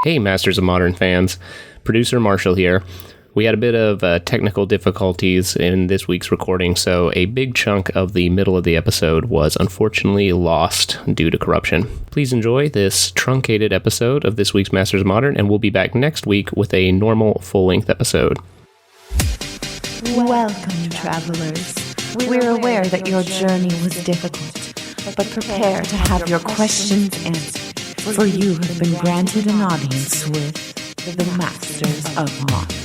Hey, Masters of Modern fans. Producer Marshall here. We had a bit of technical difficulties in this week's recording, so a big chunk of the middle of the episode was unfortunately lost due to corruption. Please enjoy this truncated episode of this week's Masters of Modern, and we'll be back next week with a normal full-length episode. Welcome, travelers. We're aware that your journey was difficult, but prepare to have your questions answered, for you have been granted an audience with the Masters of Modern.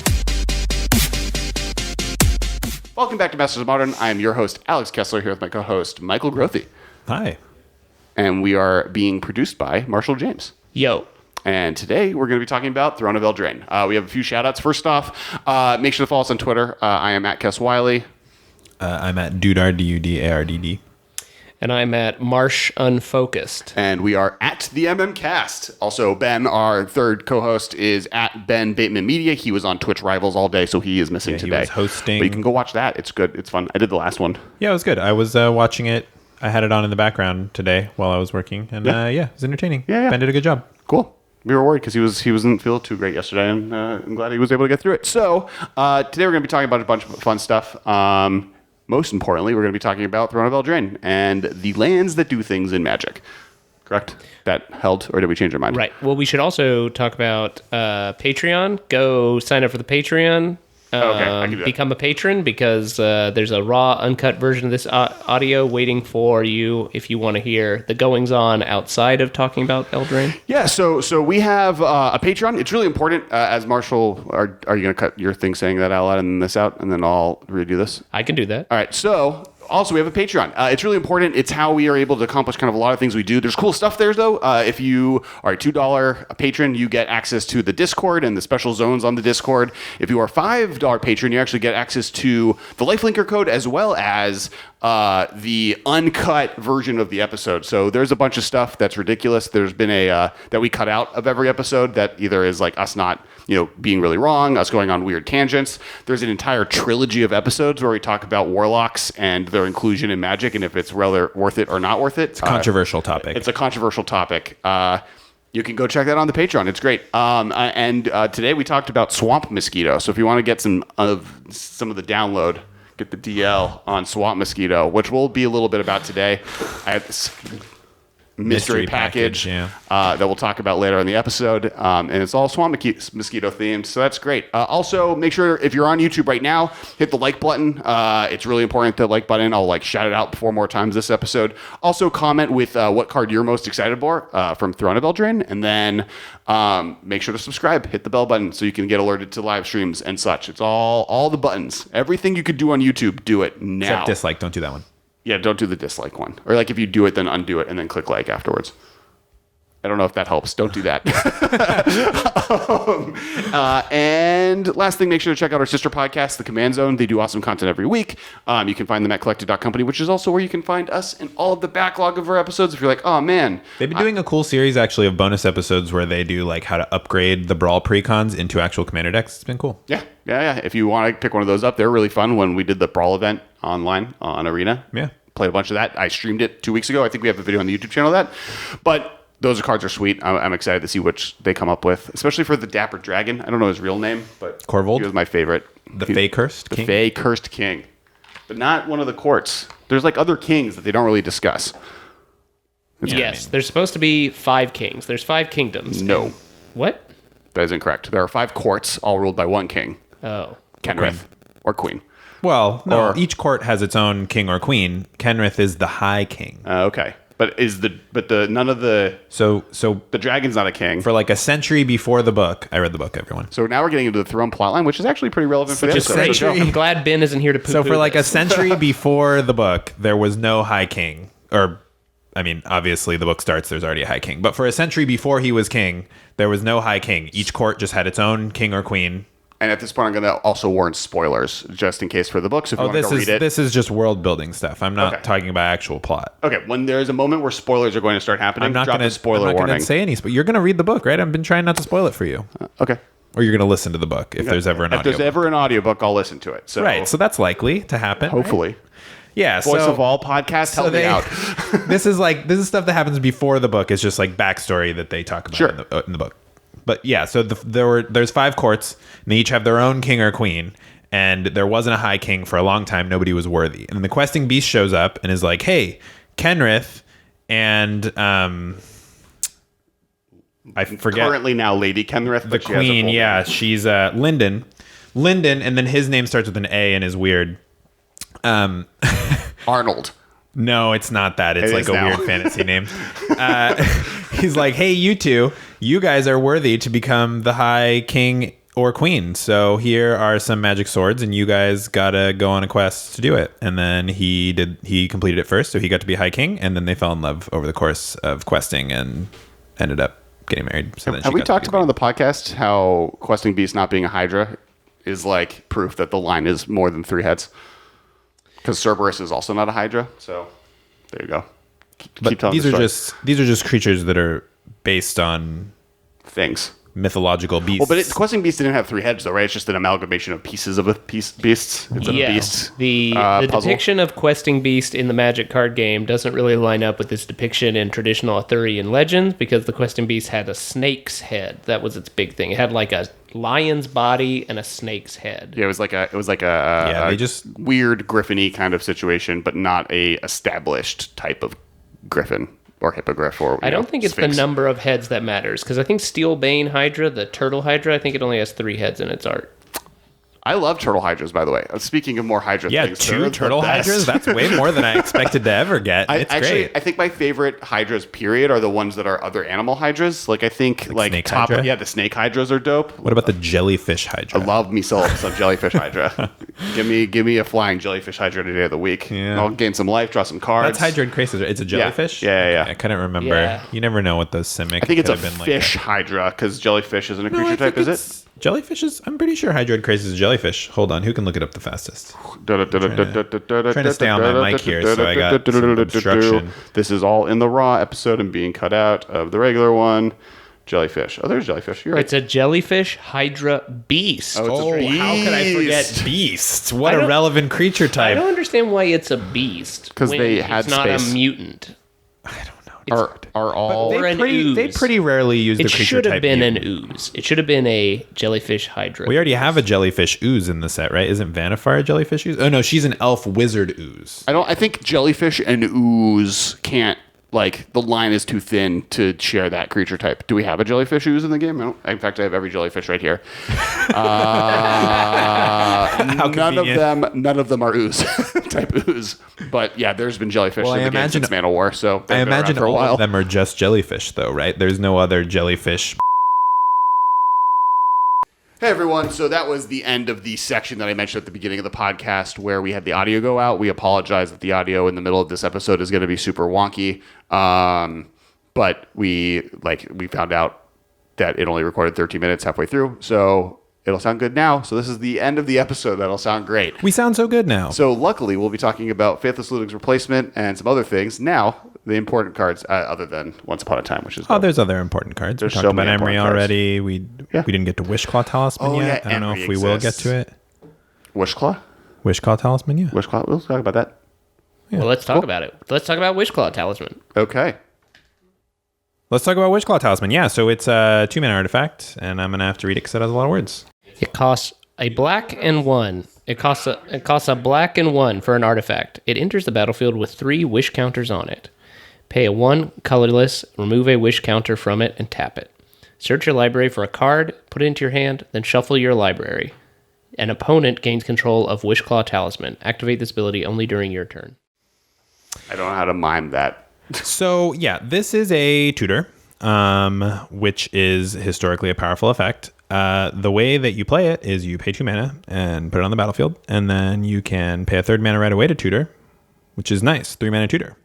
Welcome back to Masters of Modern. I am your host, Alex Kessler, here with my co-host, Michael Grothy. Hi. And we are being produced by Marshall James. Yo. And today we're going to be talking about Throne of Eldraine. We have a few shout-outs. First off, make sure to follow us on Twitter. I am at Kess Wiley. I'm at Dudard, D-U-D-A-R-D-D. And I'm at Marsh Unfocused. And we are at the MMcast. Also, Ben, our third co-host, is at Ben Bateman Media. He was on Twitch Rivals all day, so he is missing today. He was hosting. But you can go watch that. It's good. It's fun. I did the last one. Yeah, it was good. I was watching it. I had it on in the background today while I was working. And it was entertaining. Yeah. Ben did a good job. Cool. We were worried because he wasn't feeling too great yesterday, and I'm glad he was able to get through it. So today we're going to be talking about a bunch of fun stuff. Most importantly, we're going to be talking about Throne of Eldraine and the lands that do things in Magic. Correct? That held, or did we change our mind? Right. Well, we should also talk about Patreon. Go sign up for the Patreon. Okay, I can do that. Become a patron because there's a raw, uncut version of this audio waiting for you if you want to hear the goings-on outside of talking about Eldraine. Yeah, so we have a Patreon. It's really important. As Marshall, are you going to cut your thing saying that out loud and this out, and then I'll redo this? I can do that. All right, so also we have a Patreon. It's really important. It's how we are able to accomplish kind of a lot of things we do. There's cool stuff there, though. If you are a $2 patron, you get access to the Discord and the special zones on the Discord. If you are a $5 patron, you actually get access to the Lifelinker code as well as the uncut version of the episode. So there's a bunch of stuff that's ridiculous. There's been a that we cut out of every episode that either is like us not being really wrong, us going on weird tangents. There's an entire trilogy of episodes where we talk about warlocks and their inclusion in Magic and if it's rather worth it or not worth it. It's a controversial topic. It's a controversial topic. You can go check that on the Patreon. It's great. And today we talked about Swamp Mosquito. So if you want to get some of the download, get the DL on Swamp Mosquito, which will be a little bit about today. I have this mystery package that we'll talk about later in the episode. And it's all Swamp Mosquito themed, so that's great. Also, make sure if you're on YouTube right now, hit the like button. It's really important, the like button. I'll shout it out 4 more times this episode. Also, comment with what card you're most excited for from Throne of Eldraine. And then make sure to subscribe. Hit the bell button so you can get alerted to live streams and such. It's all the buttons. Everything you could do on YouTube, do it now. Except dislike. Don't do that one. Yeah, don't do the dislike one. Or if you do it, then undo it and then click like afterwards. I don't know if that helps. Don't do that. And last thing, make sure to check out our sister podcast, The Command Zone. They do awesome content every week. You can find them at collected.company, which is also where you can find us and all of the backlog of our episodes. If you're like, oh, man. They've been doing a cool series, actually, of bonus episodes where they do how to upgrade the Brawl precons into actual Commander decks. It's been cool. Yeah. If you want to pick one of those up, they're really fun. When we did the Brawl event online on Arena. Yeah. Played a bunch of that. I streamed it 2 weeks ago. I think we have a video on the YouTube channel of that. But those cards are sweet. I'm excited to see which they come up with, especially for the Dapper Dragon. I don't know his real name, but Corvold? He was my favorite. The Fey Cursed King? The Fey Cursed King. But not one of the courts. There's other kings that they don't really discuss. Yes, there's supposed to be 5 kings. There's 5 kingdoms. No. What? That is incorrect. There are 5 courts, all ruled by one king. Oh. Kenrith. Or queen. Well, no. Each court has its own king or queen. Kenrith is the High King. Okay. But none of the... So the dragon's not a king. For a century before the book, I read the book, everyone. So now we're getting into the Throne plotline, which is actually pretty relevant for this episode. I'm glad Ben isn't here to poo-poo. So for a century before the book, there was no High King. Obviously the book starts, there's already a High King. But for a century before he was king, there was no High King. Each court just had its own king or queen. And at this point, I'm going to also warn spoilers, just in case for the book. So if you want to go read it. This is just world building stuff. I'm not talking about actual plot. Okay, when there's a moment where spoilers are going to start happening, drop a spoiler warning. I'm not going to say any, but you're going to read the book, right? I've been trying not to spoil it for you. Okay. Or you're going to listen to the book if there's ever an audiobook. If there's ever an audiobook, I'll listen to it. So. Right, so that's likely to happen. Hopefully. Right? Yeah, Voice of All podcast, help me out. This is stuff that happens before the book. It's just backstory that they talk about in the book. But yeah, so there's 5 courts, and they each have their own king or queen. And there wasn't a high king for a long time. Nobody was worthy. And the questing beast shows up and is like, "Hey, Kenrith and I forget Currently now Lady Kenrith, the queen. Yeah, she's Lyndon, and then his name starts with an A and is weird. Arnold. No, it's not that. It's It like is a now. weird fantasy name. He's like, "Hey, you two, you guys are worthy to become the high king or queen. So here are some magic swords, and you guys gotta go on a quest to do it." And then he completed it first, so he got to be high king, and then they fell in love over the course of questing and ended up getting married. So then Have we talked about on the podcast how questing beast not being a Hydra is like proof that the line is more than 3 heads? Because Cerberus is also not a Hydra, so there you go. Keep telling these the are story. these are just creatures that are based on Things. mythological beasts. Well, but questing beast didn't have 3 heads, though, right? It's just an amalgamation of pieces of beasts. It's a beast. The puzzle. depiction of questing beast in the Magic card game doesn't really line up with this depiction in traditional Arthurian legends because the questing beast had a snake's head. That was its big thing. It had like a lion's body and a snake's head. Yeah, it was like a they just weird griffin-y kind of situation, but not a established type of griffin or hippogriff or I don't think it's sphinx. the number of heads that matters because I think Steelbane Hydra, the turtle Hydra, I think it only has 3 heads in its art. I love turtle hydras, by the way. Speaking of more hydra yeah, things, 2 they're turtle the best. hydras. That's way more than I expected to ever get. It's great. I think my favorite hydras, period, are the ones that are other animal hydras. Like I think like snake top, hydra? yeah, the snake hydras are dope. What about the jellyfish I hydra? love me some jellyfish hydra. give me a flying jellyfish hydra any day of the week. Yeah. I'll gain some life, draw some cards. That's Hydroid Crasis. It's a jellyfish? Yeah. Okay, I couldn't remember. Yeah. You never know what those simic. I think it's a could have been fish hydra because jellyfish isn't a No, I creature type, think is it? Jellyfish is. I'm pretty sure Hydroid Crasis is jellyfish. Hold on, who can look it up the fastest? Trying to stay on my mic here, so I got some obstruction. This is all in the raw episode and being cut out of the regular one. Jellyfish. Oh, there's jellyfish. You're right. It's a jellyfish Hydra beast. Oh, it's a How could I forget beast. beasts? What I a don't- relevant creature I type. don't understand why it's a beast. 'Cause when they had it's not space. a mutant. I don't know. Are all Or an They ooze. pretty rarely use the It creature should have type been mutant. an ooze. It should have been a jellyfish Hydra. We already have a jellyfish ooze in the set, right? Isn't Vanifar a jellyfish ooze? Oh no, she's an elf wizard ooze. I think jellyfish and ooze can't, like, the line is too thin to share that creature type. Do we have a jellyfish ooze in the game? I don't. In fact, I have every jellyfish right here. None of them are ooze type ooze. But yeah, there's been jellyfish Well, in I the game imagine- since Mantle War, so I they've been around imagine for a all while. of them are just jellyfish, though, right? There's no other jellyfish. Hey everyone, so that was the end of the section that I mentioned at the beginning of the podcast where we had the audio go out. We apologize that the audio in the middle of this episode is going to be super wonky. But we found out that it only recorded 13 minutes halfway through, so it'll sound good now. So this is the end of the episode. That'll sound great. We sound so good now. So luckily, we'll be talking about Faithless Looting's replacement and some other things. Now, the important cards, other than Once Upon a Time, which is Oh, dope. there's other important cards. There's we talked so about many Emery important cards. already. We didn't get to Wishclaw Talisman Oh, yet. yeah, I don't know Emery if we will get exists. to it. Wishclaw? Wishclaw Talisman, yeah. Wishclaw? We'll talk about that. Well, let's talk about it. Let's talk about Wishclaw Talisman. Okay. Let's talk about Wishclaw Talisman. Yeah, so it's a 2-mana artifact, and I'm going to have to read it because it has a lot of words. It costs a black and 1. It costs a black and 1 for an artifact. It enters the battlefield with 3 wish counters on it. Pay a 1 colorless, remove a wish counter from it, and tap it. Search your library for a card, put it into your hand, then shuffle your library. An opponent gains control of Wishclaw Talisman. Activate this ability only during your turn. I don't know how to mime that. So, yeah, this is a tutor, which is historically a powerful effect. The way that you play it is you pay 2 mana and put it on the battlefield, and then you can pay a 3rd mana right away to tutor, which is nice, 3 mana tutor.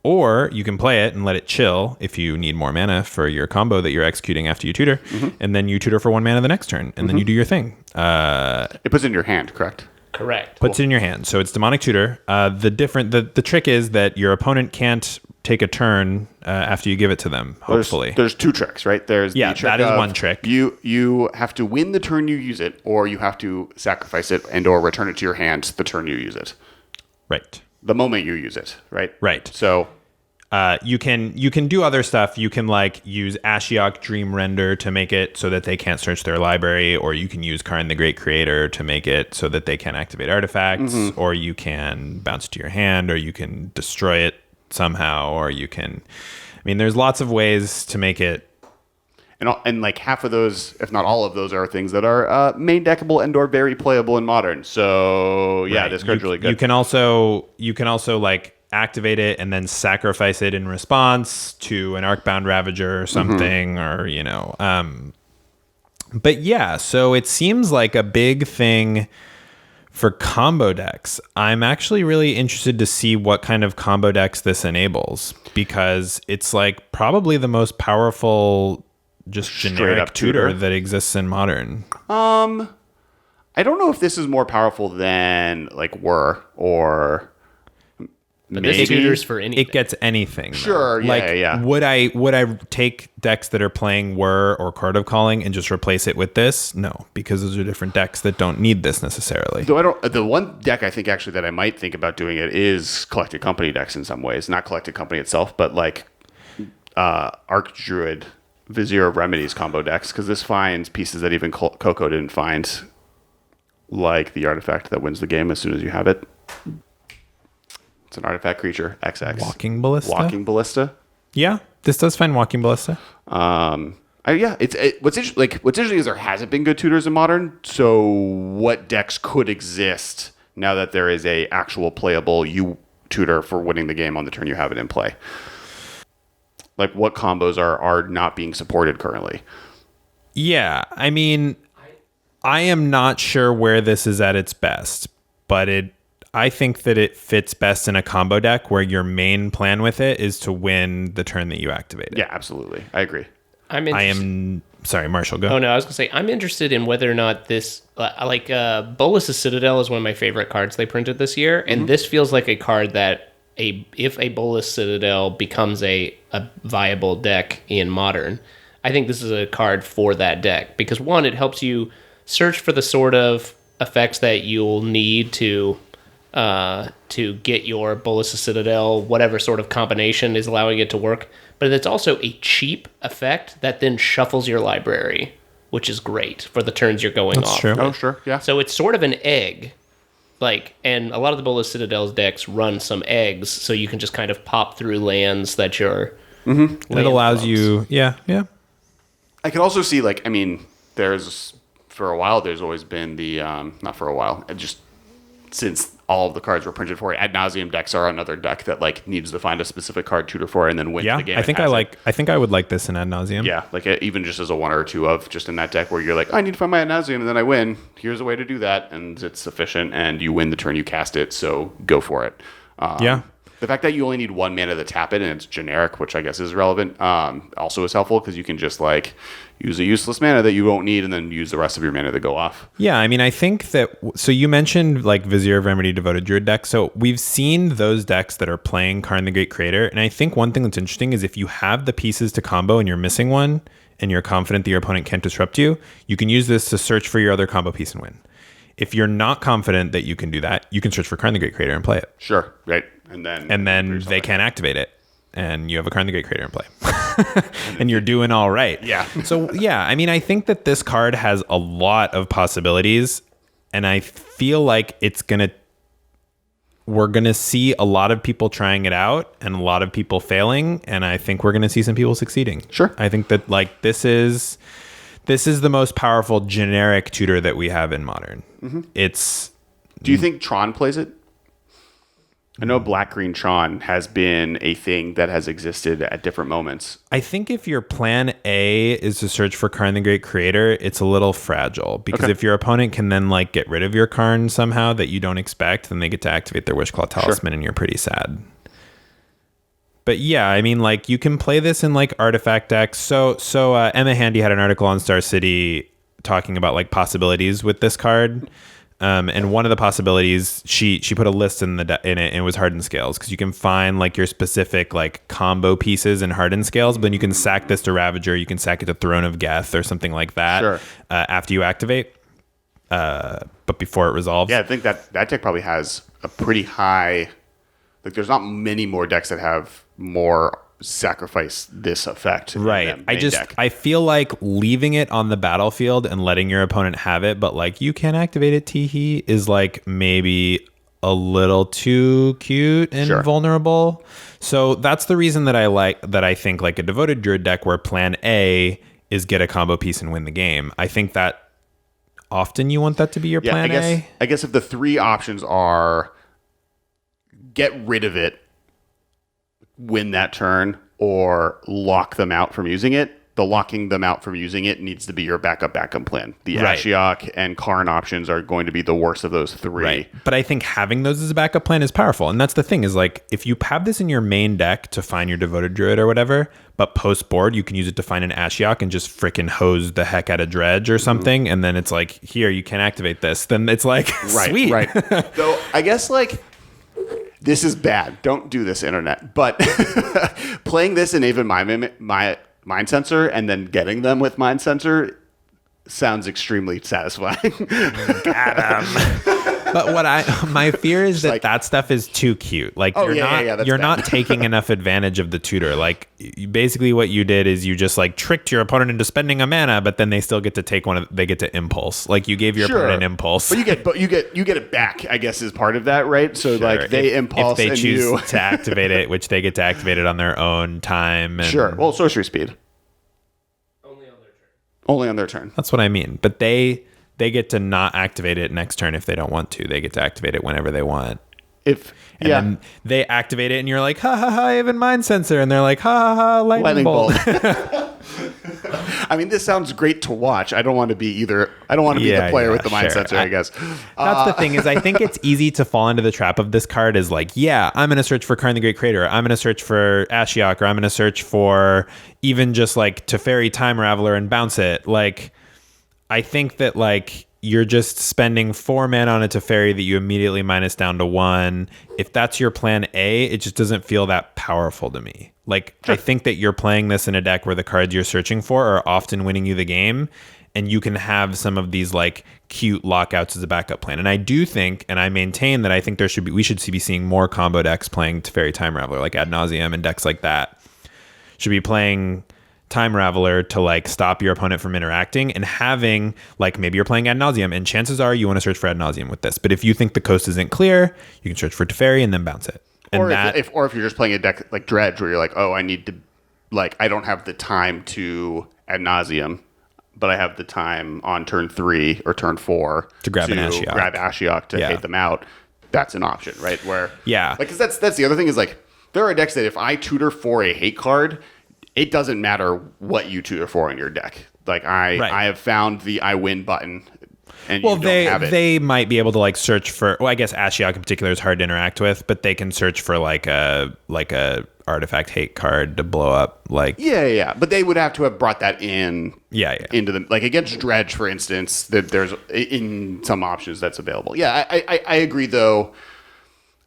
Or you can play it and let it chill if you need more mana for your combo that you're executing after you tutor, and then you tutor for 1 mana the next turn, and then you do your thing. It puts it in your hand, correct? Correct. Puts it in your hand. So it's demonic tutor. The trick is that your opponent can't take a turn after you give it to them. Hopefully, There's 2 tricks, right? There's the trick that is of one trick. You have to win the turn you use it, or you have to sacrifice it and or return it to your hand the turn you use it. Right. The moment you use it, right? Right. So You can do other stuff. You can like use Ashiok Dream Render to make it so that they can't search their library, or you can use Karn the Great Creator to make it so that they can activate artifacts, or you can bounce it to your hand, or you can destroy it somehow, or you can. I mean, there's lots of ways to make it. And like half of those, if not all of those, are things that are main deckable and or very playable in Modern. So yeah, this card's really good. You can also like activate it and then sacrifice it in response to an Arcbound Ravager or something, or But yeah, so it seems like a big thing for combo decks. I'm actually really interested to see what kind of combo decks this enables, because it's like probably the most powerful just generic tutor that exists in Modern. I don't know if this is more powerful than like Whir or But maybe. this tutors for anything. It gets anything. Though. Sure, yeah, like, yeah. Would I take decks that are playing Whir or Card of Calling and just replace it with this? No, because those are different decks that don't need this necessarily. Though I don't. The one deck I think actually that I might think about doing it is Collected Company decks in some ways. Not Collected Company itself, but like Archdruid, Vizier of Remedies combo decks, because this finds pieces that even Coco didn't find, like the artifact that wins the game as soon as you have it. It's an artifact creature, XX. Walking Ballista? Yeah, this does find Walking Ballista. What's interesting is there hasn't been good tutors in Modern. So what decks could exist now that there is a actual playable tutor for winning the game on the turn you have it in play? Like what combos are not being supported currently? Yeah, I mean, I am not sure where this is at its best, but I think that it fits best in a combo deck where your main plan with it is to win the turn that you activate it. Yeah, absolutely. I agree. Sorry, Marshall, go. Oh, no, I was going to say, I'm interested in whether or not this, Bolas' Citadel is one of my favorite cards they printed this year, and this feels like a card that if a Bolas Citadel becomes a viable deck in Modern, I think this is a card for that deck, because one, it helps you search for the sort of effects that you'll need to get your Bolas' Citadel, whatever sort of combination is allowing it to work. But it's also a cheap effect that then shuffles your library, which is great for the turns you're going off. True. Oh, sure. Yeah. So it's sort of an egg. And a lot of the Bolas Citadel's decks run some eggs, so you can just kind of pop through lands that you're... It allows you... Yeah. I could also see, there's... For a while, there's always been the... not for a while. Just since all of the cards were printed for it, Ad Nauseam decks are another deck that needs to find a specific card tutor for it and then win the game. I think I would like this in Ad Nauseam. Yeah, even just as a one or two of just in that deck where you're like, I need to find my Ad Nauseam and then I win. Here's a way to do that, and it's sufficient, and you win the turn you cast it, so go for it. The fact that you only need one mana to tap it and it's generic, which I guess is relevant, also is helpful because you can just use a useless mana that you won't need and then use the rest of your mana to go off. Yeah, I mean, I think that... So you mentioned Vizier of Remedy Devoted Druid deck. So we've seen those decks that are playing Karn the Great Creator. And I think one thing that's interesting is if you have the pieces to combo and you're missing one and you're confident that your opponent can't disrupt you, you can use this to search for your other combo piece and win. If you're not confident that you can do that, you can search for Karn the Great Creator and play it. Sure, right. And then they can't activate it. And you have a Karn the Great Creator in play. And you're doing all right. Yeah. So, yeah, I mean, I think that this card has a lot of possibilities. And I feel like we're going to see a lot of people trying it out and a lot of people failing. And I think we're going to see some people succeeding. Sure. I think that, this is the most powerful generic tutor that we have in Modern. Mm-hmm. Do you think Tron plays it? I know Black-Green Tron has been a thing that has existed at different moments. I think if your plan A is to search for Karn the Great Creator, it's a little fragile. Because if your opponent can then get rid of your Karn somehow that you don't expect, then they get to activate their Wishclaw Talisman and you're pretty sad. But yeah, I mean, you can play this in artifact decks. So Emma Handy had an article on Star City talking about possibilities with this card. And one of the possibilities, she put a list in it, and it was Hardened Scales, because you can find your specific combo pieces in Hardened Scales, but then you can sack this to Ravager, you can sack it to Throne of Geth or something like that. Sure. After you activate, but before it resolves. Yeah, I think that deck probably has a pretty high. There's not many more decks that have more sacrifice this effect. Right. I feel like leaving it on the battlefield and letting your opponent have it, but like you can activate it teehee is like maybe a little too cute and vulnerable. So that's the reason that I think like a Devoted Druid deck where plan A is get a combo piece and win the game. I think that often you want that to be your plan A. I guess if the three options are get rid of it, win that turn, or lock them out from using it, the locking them out from using it needs to be your backup plan. The Ashiok and Karn options are going to be the worst of those three. Right. But I think having those as a backup plan is powerful. And that's the thing is like, if you have this in your main deck to find your Devoted Druid or whatever, but post board, you can use it to find an Ashiok and just freaking hose the heck out of Dredge or something. And then it's like, here, you can activate this. Then it's like, sweet. Right. So I guess like, this is bad. Don't do this, internet. But playing this in even my Mind Sensor and then getting them with Mind Sensor sounds extremely satisfying. Got him. But my fear is that stuff is too cute. Like you're not taking enough advantage of the tutor. Like basically what you did is you just like tricked your opponent into spending a mana, but then they still get to take they get to impulse. Like you gave your opponent an impulse. But you get it back, I guess, is part of that, right? So like they impulse if they and choose to activate it, which they get to activate it on their own time. And Well, sorcery speed. Only on their turn. That's what I mean. But they get to not activate it next turn if they don't want to. They get to activate it whenever they want. Then they activate it and you're like, ha ha ha, I have a Mind Sensor. And they're like, ha ha ha, lightning bolt. I mean, this sounds great to watch. I don't want to be either. I don't want to be the player with the Mind Sensor, I guess. That's the thing is I think it's easy to fall into the trap of this card is like, yeah, I'm going to search for Karn the Great Creator. I'm going to search for Ashiok, or I'm going to search for even just like Teferi Time Raveler and bounce it. Like, I think that like you're just spending 4 mana on a Teferi that you immediately minus down to 1. If that's your plan A, it just doesn't feel that powerful to me. Like, I think that you're playing this in a deck where the cards you're searching for are often winning you the game, and you can have some of these like cute lockouts as a backup plan. And I do think, and I maintain that I think we should be seeing more combo decks playing Teferi Time Raveler, like Ad Nauseam, and decks like that should be playing Time Raveler to like stop your opponent from interacting, and having like maybe you're playing Ad Nauseam and chances are you want to search for Ad Nauseam with this. But if you think the coast isn't clear, you can search for Teferi and then bounce it. And or if you're just playing a deck like Dredge where you're like, oh, I need to, like, I don't have the time to Ad Nauseam, but I have the time on turn 3 or turn 4 to grab an Ashiok. Grab Ashiok to hate them out. That's an option, right? Where like, because that's the other thing is like there are decks that if I tutor for a hate card, it doesn't matter what you tutor for in your deck. Like I have found the I win button. And they might be able to like search for. Well, I guess Ashiok in particular is hard to interact with, but they can search for like a artifact hate card to blow up. Like but they would have to have brought that in. Into the like against Dredge, for instance. That there's in some options that's available. I agree though.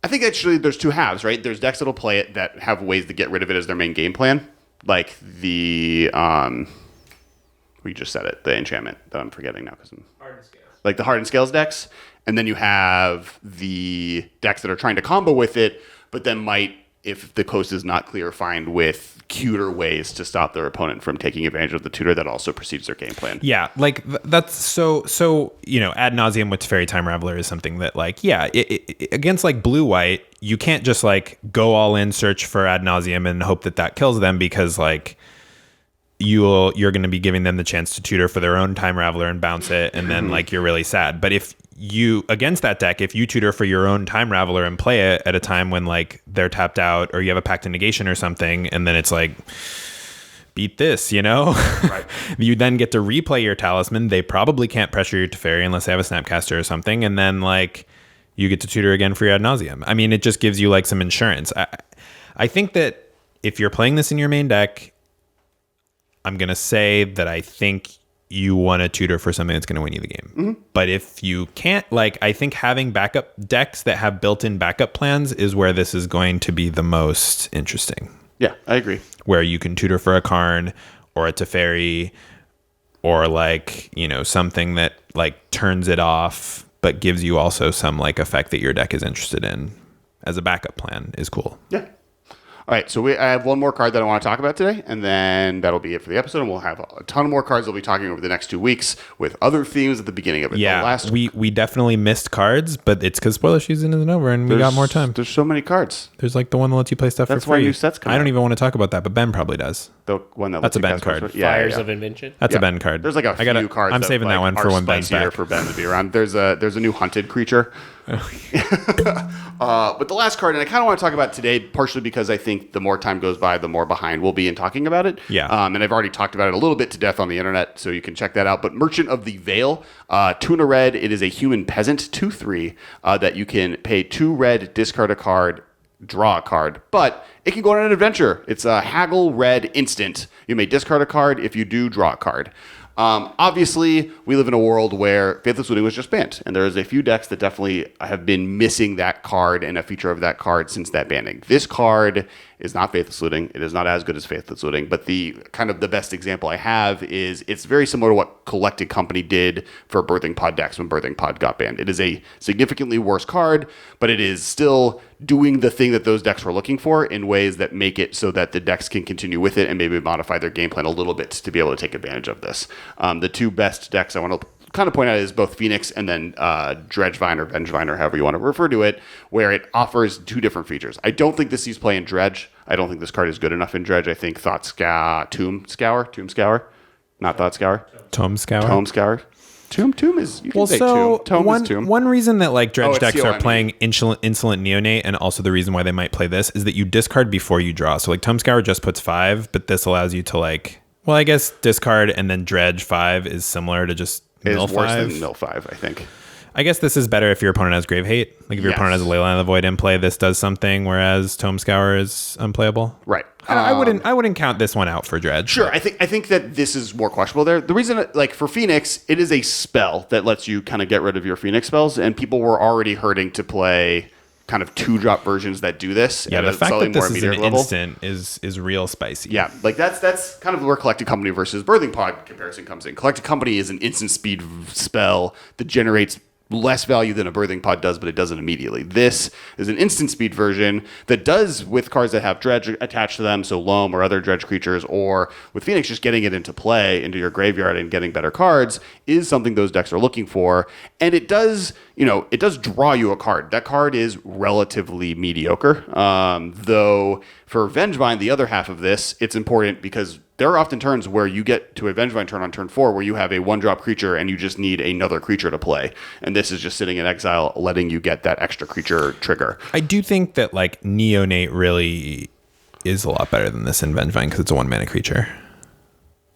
I think actually there's two halves, right? There's decks that'll play it that have ways to get rid of it as their main game plan, like the we just said it, the enchantment that I'm forgetting now because I'm like the Hardened Scales decks, and then you have the decks that are trying to combo with it, but then might, if the coast is not clear, find with cuter ways to stop their opponent from taking advantage of the tutor that also precedes their game plan. Yeah, like that's so Ad Nauseam with Teferi Time Raveler is something that like against like blue-white, you can't just like go all in, search for Ad Nauseam and hope that kills them, because like you're going to be giving them the chance to tutor for their own Time Raveler and bounce it, and then like you're really sad. But if you against that deck, if you tutor for your own Time Raveler and play it at a time when like they're tapped out or you have a Pact of Negation or something, and then it's like beat this, right. You then get to replay your Talisman. They probably can't pressure your Teferi unless they have a Snapcaster or something, and then like you get to tutor again for your Ad Nauseam. I mean, it just gives you like some insurance. I think that if you're playing this in your main deck, I'm going to say that I think you want to tutor for something that's going to win you the game. Mm-hmm. But if you can't, like, I think having backup decks that have built-in backup plans is where this is going to be the most interesting. Yeah, I agree. Where you can tutor for a Karn or a Teferi or like, something that like turns it off, but gives you also some like effect that your deck is interested in as a backup plan is cool. Yeah. All right, so I have one more card that I want to talk about today, and then that'll be it for the episode. And we'll have a ton more cards we'll be talking over the next 2 weeks with other themes at the beginning of it. Yeah, we definitely missed cards, but it's because spoiler season isn't over and we got more time. There's so many cards. There's like the one that lets you play stuff That's for free. why new sets come I don't out. even want to talk about that, but Ben probably does. The one that That's lets a you Ben cast card. cards. Fires of Invention. That's a Ben card. There's like a few cards. I'm saving that one for when Ben's back. For Ben to be around. There's a new hunted creature. But the last card, and I kind of want to talk about today, partially because I think the more time goes by, the more behind we'll be in talking about it. Yeah. And I've already talked about it a little bit to death on the internet, so you can check that out. But Merchant of the Vale, 2 and a red. It is a human peasant, 2/3, that you can pay 2 red, discard a card, draw a card, but it can go on an adventure. It's a haggle red instant. You may discard a card. If you do, draw a card. Obviously, we live in a world where Faithless Looting was just banned, and there's a few decks that definitely have been missing that card and a feature of that card since that banning. This card is not Faithless Looting. It is not as good as Faithless Looting, but the kind of the best example I have is it's very similar to what Collected Company did for Birthing Pod decks when Birthing Pod got banned. It is a significantly worse card, but it is still doing the thing that those decks were looking for in ways that make it so that the decks can continue with it and maybe modify their game plan a little bit to be able to take advantage of this. The 2 best decks I want to kind of point out is both Phoenix and then Dredgevine or Vengevine or however you want to refer to it, where it offers 2 different features. I don't think this sees play in Dredge. I don't think this card is good enough in Dredge. I think Tomb Scour, not Thought Scour. Tome Scour. Tomb is, you can Well, say so Tomb is Tomb. one reason that like Dredge it's decks are COM. playing Insolent Neonate, and also the reason why they might play this, is that you discard before you draw. So like Tome Scour just puts 5, but this allows you to like, well, I guess discard and then Dredge 5 is similar to just mill It's worse 5. than mill 5, I think. I guess this is better if your opponent has Grave Hate. Like if your Yes. opponent has a Leyline of the Void in play, this does something, whereas Tome Scour is unplayable. Right. I wouldn't count this one out for Dredge. Sure, I think that this is more questionable there. The reason, like for Phoenix, it is a spell that lets you kind of get rid of your Phoenix spells, and people were already hurting to play kind of 2-drop versions that do this. Yeah, at the a fact slightly that this more is an immediate level. instant is real spicy. Yeah, like that's kind of where Collected Company versus Birthing Pod comparison comes in. Collected Company is an instant speed spell that generates less value than a Birthing Pod does, but it does it immediately. This is an instant speed version that does with cards that have Dredge attached to them, so Loam or other Dredge creatures, or with Phoenix just getting it into play, into your graveyard and getting better cards, is something those decks are looking for. And it does, it does draw you a card. That card is relatively mediocre. Though for Vengevine, the other half of this, it's important because there are often turns where you get to a Vengevine turn on turn 4 where you have a 1-drop creature and you just need another creature to play. And this is just sitting in exile, letting you get that extra creature trigger. I do think that like Neonate really is a lot better than this in Vengevine because it's a 1-mana creature.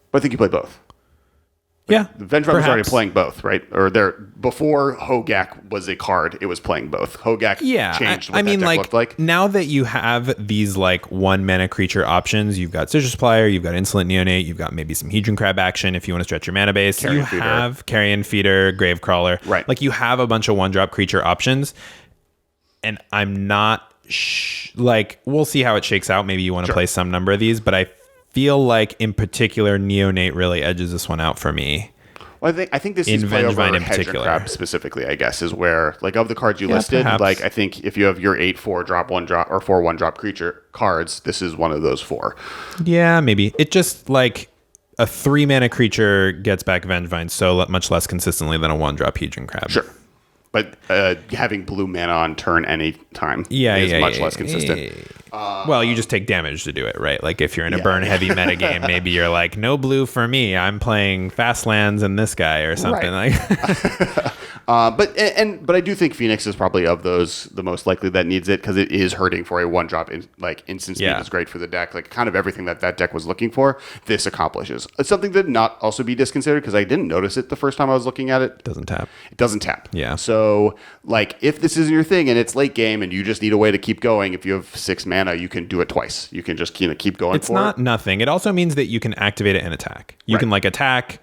But I think you play both. Yeah, Vengevine was already playing both, right? Or before Hogak was a card, it was playing both. Hogak changed what that deck looked like. Now that you have these like 1-mana creature options, you've got Sigil Supplier, you've got Insolent Neonate, you've got maybe some Hedron Crab action if you want to stretch your mana base. Carrion you Feeder. have Carrion Feeder, Gravecrawler. Right. Like you have a bunch of 1-drop creature options, and I'm not like we'll see how it shakes out. Maybe you want to play some number of these, but I feel like in particular Neonate really edges this one out for me. Well, I think this is play over Hedron Crab specifically, I guess, is where, like, of the cards you listed, perhaps. like, I think if you have your 8/4 drop 1-drop or 4 1-drop creature cards, this is one of those 4. Yeah, maybe. It just, like, a 3-mana creature gets back Vengevine so much less consistently than a 1-drop Hedron Crab. Sure. But having blue mana on turn any time is much less consistent. Well, you just take damage to do it, right? Like if you're in a burn heavy metagame, maybe you're like, no blue for me. I'm playing fast lands and this guy or something like. But I do think Phoenix is probably of those the most likely that needs it because it is hurting for a 1-drop instant speed is great for the deck. Like kind of everything that deck was looking for, this accomplishes. It's something that not also be disconsidered because I didn't notice it the first time I was looking at it. It doesn't tap. Yeah. So like if this isn't your thing and it's late game and you just need a way to keep going, if you have 6 mana, you can do it twice. You can just keep going. It's not nothing. It also means that you can activate it and attack. You can like attack.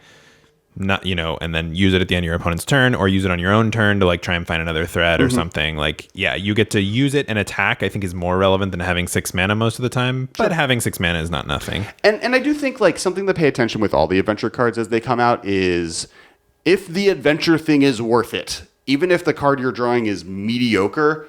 Not and then use it at the end of your opponent's turn, or use it on your own turn to like try and find another thread or something. Like, yeah, you get to use it and attack. I think is more relevant than having 6 mana most of the time. But having 6 mana is not nothing. And I do think like something to pay attention with all the adventure cards as they come out is if the adventure thing is worth it, even if the card you're drawing is mediocre,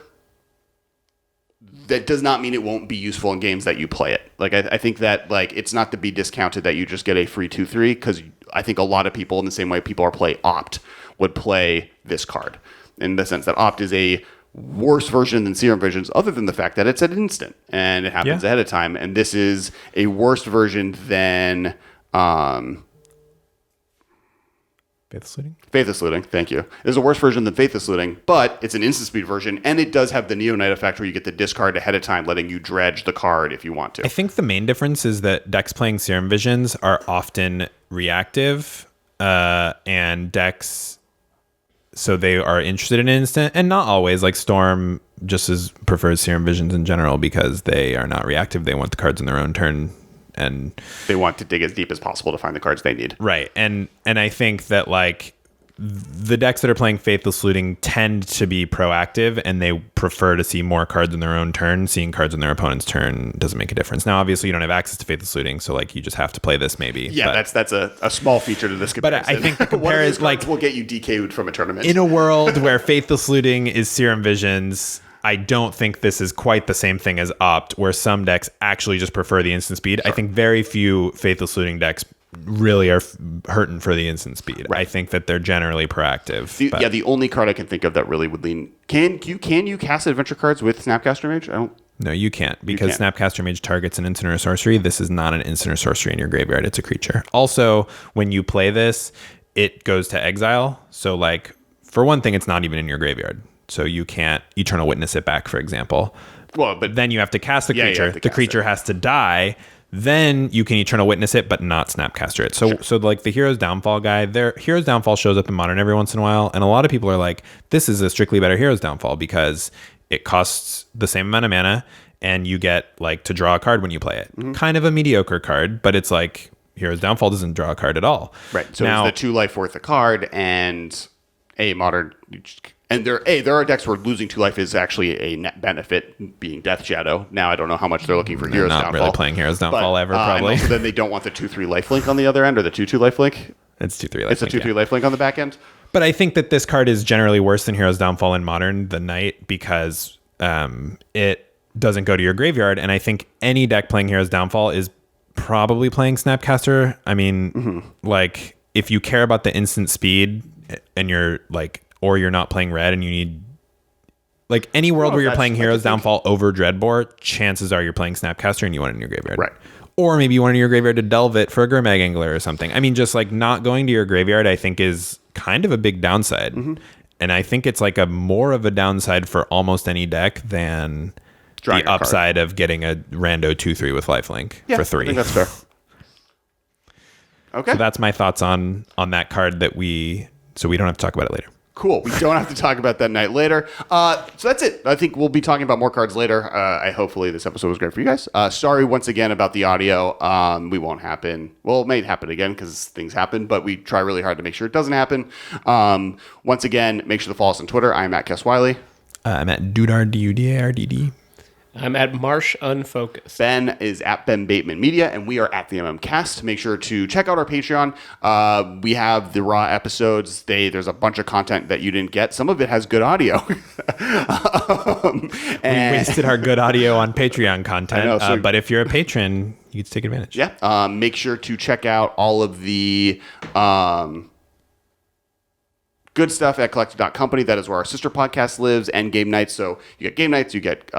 that does not mean it won't be useful in games that you play it. Like, I think that, like, it's not to be discounted that you just get a free 2/3, because I think a lot of people, in the same way people are play Opt, would play this card, in the sense that Opt is a worse version than Serum Visions, other than the fact that it's an instant and it happens ahead of time. And this is a worse version than Faithless Looting, thank you. It's a worse version than Faithless Looting, but it's an instant speed version, and it does have the Neonite effect where you get the discard ahead of time, letting you dredge the card if you want to. I think the main difference is that decks playing Serum Visions are often reactive, and decks, so they are interested in instant, and not always. Like Storm just prefers Serum Visions in general because they are not reactive. They want the cards in their own turn. And they want to dig as deep as possible to find the cards they need. Right. And I think that, like, the decks that are playing Faithless Looting tend to be proactive, and they prefer to see more cards in their own turn. Seeing cards in their opponent's turn doesn't make a difference. Now, obviously, you don't have access to Faithless Looting, so, like, you just have to play this maybe. Yeah, but that's a small feature to this comparison. But I think the comparison, like, will get you DK'd from a tournament. In a world where Faithless Looting is Serum Visions, I don't think this is quite the same thing as Opt, where some decks actually just prefer the instant speed. Sure. I think very few Faithless Looting decks really are hurting for the instant speed. Right. I think that they're generally proactive. The only card I can think of that really would lean... Can you cast adventure cards with Snapcaster Mage? No, you can't, because Snapcaster Mage targets an instant or sorcery. This is not an instant or sorcery in your graveyard. It's a creature. Also, when you play this, it goes to exile. So, like, for one thing, it's not even in your graveyard. So you can't Eternal Witness it back, for example. Well, but then you have to cast the creature. The creature has to die. Then you can Eternal Witness it, but not Snapcaster it. So like the Hero's Downfall guy, Hero's Downfall shows up in Modern every once in a while, and a lot of people are like, this is a strictly better Hero's Downfall because it costs the same amount of mana, and you get, like, to draw a card when you play it. Mm-hmm. Kind of a mediocre card, but it's like Hero's Downfall doesn't draw a card at all. Right. So now, it's the 2 life worth a card, and Modern... And there are decks where losing 2 life is actually a net benefit, being Death Shadow. Now I don't know how much they're looking for Hero's Downfall. Not really playing Hero's Downfall ever, probably. And also then they don't want the 2/3 lifelink on the other end, or the 2/2 lifelink. It's 2/3 lifelink. It's a 2/3 lifelink on the back end. But I think that this card is generally worse than Hero's Downfall in Modern, the Knight, because it doesn't go to your graveyard. And I think any deck playing Hero's Downfall is probably playing Snapcaster. I mean, like, if you care about the instant speed and you're like... or you're not playing red and you need, like, any world where you're playing Hero's Downfall over Dreadbore, chances are you're playing Snapcaster and you want it in your graveyard. Right. Or maybe you want it in your graveyard to delve it for a Gurmag Angler or something. I mean, just, like, not going to your graveyard, I think, is kind of a big downside. Mm-hmm. And I think it's, like, more of a downside for almost any deck than the upside of getting a rando 2/3 with lifelink for 3. I think that's fair. Okay. So that's my thoughts on that card so we don't have to talk about it later. Cool. We don't have to talk about that night later. So that's it. I think we'll be talking about more cards later. Hopefully this episode was great for you guys. Sorry once again about the audio. We won't happen. Well, it may happen again because things happen, but we try really hard to make sure it doesn't happen. Once again, make sure to follow us on Twitter. I'm at Kes Wiley. I'm at Dudard, Dudardd. I'm at Marsh Unfocused. Ben is at Ben Bateman Media, and we are at the Cast. Make sure to check out our Patreon. We have the raw episodes. There's a bunch of content that you didn't get. Some of it has good audio. We wasted our good audio on Patreon content, but if you're a patron, you get to take advantage. Yeah. Make sure to check out all of the... good stuff at collective.company. That is where our sister podcast lives, and game nights. So you get game nights, you get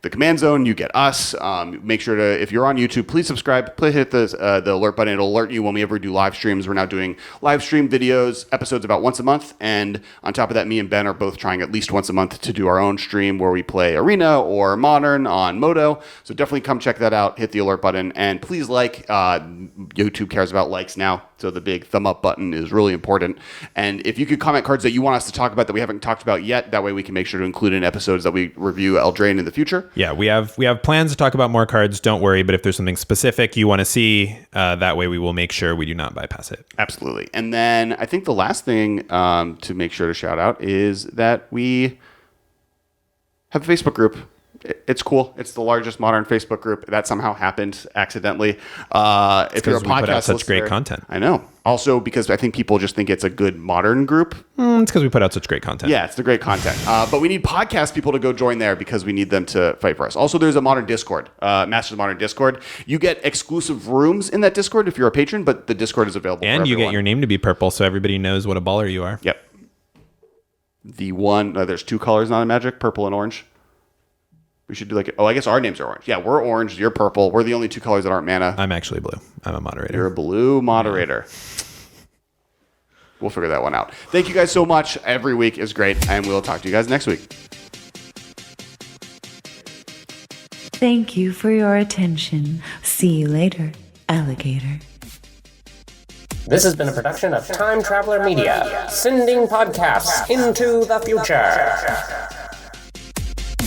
the command zone, you get us. Make sure to, if you're on YouTube, please subscribe. Please hit the alert button. It'll alert you when we ever do live streams. We're now doing live stream videos, episodes about once a month. And on top of that, me and Ben are both trying at least once a month to do our own stream where we play Arena or Modern on Moto. So definitely come check that out. Hit the alert button. And please like. YouTube cares about likes now. So the big thumb up button is really important. And if you could comment cards that you want us to talk about that we haven't talked about yet, that way we can make sure to include in episodes that we review Eldraine in the future. Yeah, we have plans to talk about more cards. Don't worry, but if there's something specific you want to see, that way we will make sure we do not bypass it. Absolutely. And then I think the last thing to make sure to shout out is that we have a Facebook group. It's cool. It's the largest modern Facebook group. That somehow happened accidentally. If you're a we put out podcast such listener, great content. I know. Also, because I think people just think it's a good modern group. It's because we put out such great content. Yeah, it's the great content. But we need podcast people to go join there because we need them to fight for us. Also, there's a modern Discord, Masters of Modern Discord. You get exclusive rooms in that Discord if you're a patron, but the Discord is available And for you everyone. get your name to be purple so everybody knows what a baller you are. Yep. The one, there's two colors not in Magic, purple and orange. We should do like, I guess our names are orange. Yeah, we're orange, you're purple. We're the only two colors that aren't mana. I'm actually blue. I'm a moderator. You're a blue moderator. We'll figure that one out. Thank you guys so much. Every week is great, and we'll talk to you guys next week. Thank you for your attention. See you later, alligator. This has been a production of Time Traveler Media, sending podcasts into the future.